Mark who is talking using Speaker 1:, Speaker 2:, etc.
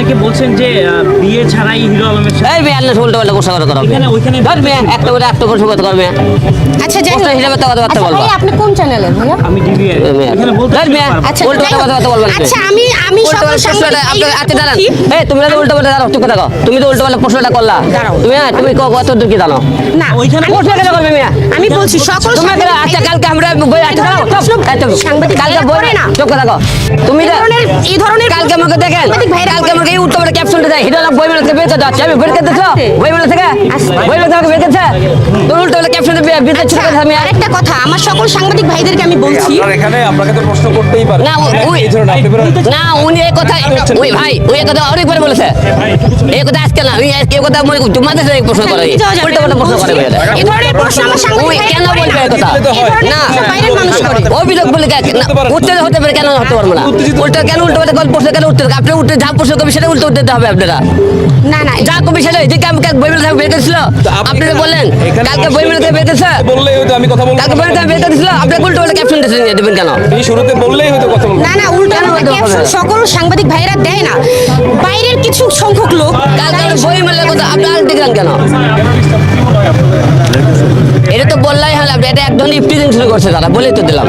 Speaker 1: অনেকে বলছেন যে বিয়ে ছাড়াই হিরো আলমের সাথে
Speaker 2: এই মেয়ে আল্লাহ উল্টো পাল্টা কথা কথা করবে
Speaker 1: ওইখানে
Speaker 2: ধর মেয়ে একটা করে একটা করে কথা করবে
Speaker 3: আচ্ছা যাই হোক।
Speaker 2: প্রশ্ন হিসাবে তো কথাবার্তা
Speaker 3: আচ্ছা,
Speaker 2: বলবা
Speaker 3: ভাই, আপনি কোন চ্যানেলের ভাইয়া?
Speaker 1: আমি ডিবিআর এখানে বলতে
Speaker 2: ধর মেয়ে
Speaker 3: আচ্ছা
Speaker 2: উল্টো
Speaker 3: যাই হোক।
Speaker 2: পাল্টা কথা বলবা না
Speaker 3: আচ্ছা আমি সকল সাংবাদিক
Speaker 2: আচ্ছা দাঁড়ান
Speaker 3: বলছি।
Speaker 2: এই তুমি তো উল্টো পাল্টা দাঁড়াও চুপ থাকো তুমি তো উল্টো পাল্টা প্রশ্নটা করলা
Speaker 3: দাঁড়াও।
Speaker 2: তুমি কত দূর কি জানো
Speaker 3: না
Speaker 1: ওইখানে
Speaker 3: আমি-
Speaker 2: প্রশ্ন কেন করবে মেয়ে
Speaker 3: আমি বলছি সকল
Speaker 2: তুমি
Speaker 3: সাংবাদিক
Speaker 2: আচ্ছা কালকে আমরা বই আচ্ছা দাঁড়াও
Speaker 3: সাংবাদিক
Speaker 2: কালকে
Speaker 3: ভাইরা
Speaker 2: বই
Speaker 3: করে না।
Speaker 2: চুপ থাকো তুমি
Speaker 3: এই ধরনের
Speaker 2: কালকে আমাকে দেখেন
Speaker 3: সাংবাদিক ভাইরা
Speaker 2: কালকে আমাকে এই উত্তর ক্যাপশনটা দেয় হিরো বই মেলা থেকে বের করতে হচ্ছে আমি বের করতে বই মেলা থেকে বই মেলা থেকে বের করতে তোর উল্টো পাল্টা ক্যাপশন বের করতে আমি
Speaker 3: আরেকটা কথা আমার সকল সাংবাদিক ভাইদেরকে আমি বলছি
Speaker 4: আপনার এখানে আপনাকে তো প্রশ্ন করতেই পারেন
Speaker 2: না ওই
Speaker 4: এই ধরনের আপনি বেরোন।
Speaker 2: না উনি এই কথা ওই ভাই ওই কথা অনেকবার বলেছে এই কথা আজকে না এই কথা মনে জুমাতে এই প্রশ্ন করে উল্টো পাল্টা প্রশ্ন করে
Speaker 3: এই ধরনের প্রশ্ন আমার সাংবাদিক
Speaker 2: ওই
Speaker 3: ভাইরা
Speaker 2: কেন
Speaker 3: করে
Speaker 2: বলবে
Speaker 3: না।
Speaker 2: এই কথা না
Speaker 3: বাইরের মানুষ করে।
Speaker 2: অভিযোগ বলে উত্তর হতে পারে কেন হতে পারবো না উল্টো কেন উল্টো পাল্টা গল্প প্রশ্ন কেন উত্তর আপনি উল্টো যা প্রশ্ন করবে সেটা উল্টো দিতে হবে আপনারা
Speaker 3: না না
Speaker 2: যা কবি সেটা যে কালকে বই মেলা থেকে বের করেছিল আপনি যে বললেন
Speaker 4: এখানে
Speaker 2: কালকে বই মেলা থেকে বের করেছে
Speaker 4: বললেই হয়তো আমি কথা বলবো
Speaker 2: কালকে বই মেলা থেকে বের করেছিল আপনি উল্টো পাল্টা ক্যাপশন দেবেন কেন
Speaker 4: আপনি শুরুতে বললেই হয়তো কথা বলবো
Speaker 3: না না উল্টো
Speaker 2: কেন বলতে হবে?
Speaker 3: ক্যাপশন সকল সাংবাদিক ভাইরা দেয় না বাইরের কিছু সংখ্যক লোক
Speaker 2: কালকে বই মেলার কথা আপনি আর দেখলেন কেন এটা তো বললাই হলে আপনি এটা একদম ইফটিজিং শুরু করছে তারা বলেই তো দিলাম